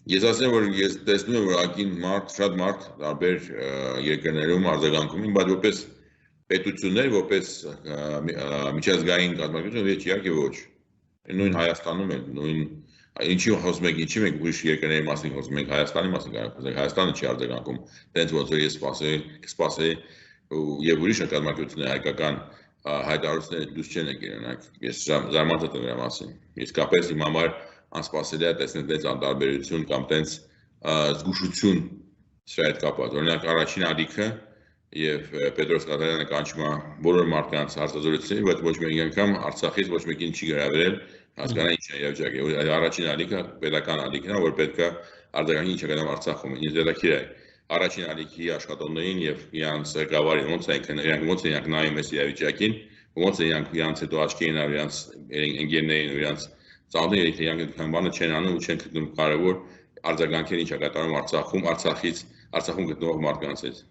Ես ասեմ, որ ես տեսնում եմ, որ ակին շատ մարդ տարբեր երկրներում արձագանքում են, բայց որպես պետություններ, որպես միջազգային կազմակերպություն, իհարկե ոչ։ Նույն Հայաստանում է, նույն ինչի խոսում եք, ինչի մենք ուրիշ երկրների մասին խոսում ենք, Հայաստանի մասին խոսենք, Հայաստանը չի արձագանքում, տենց ոնց որ ես կսպասեի եւ ուրիշ կազմակերպություններ հայկական հայտարարությունները դուրս չեն եկել, ես զարմացած եմ դրա մասին։ Իսկապես իմ համար անսպասելի է տեսնել տենց անտարբերություն կամ տենց զգուշություն սրա հետ կապված։ Օրինակ առաջին ալիքը եւ Պետրոս Կատարյանը կանչում է բոլոր մարդկանց հարցազրույցների, բայց ոչ մեկ անգամ Արցախից ոչ մեկին չի գրավել, հասկանա ինչ է իրավիճակը։ Առաջին ալիքը պետական ալիքն է, որ պետքա արձագանքի ինչ է գնում Արցախում։ Ինձ հետաքրքիր է առաջին ալիքի աշխատողներին եւ իրանց ղեկավարին ոնց են նայում այս իրավիճակին, ոնց են իրանց հետո աչքի են նայում իրանց ընկերներին ու իրանց ծանոթներին, եթե իրանք այդքան բանը չեն անում ու չեն գտնում կարևոր արձագանքել ինչ է կատարում Արցախում գտնվող մարդկանց հետ։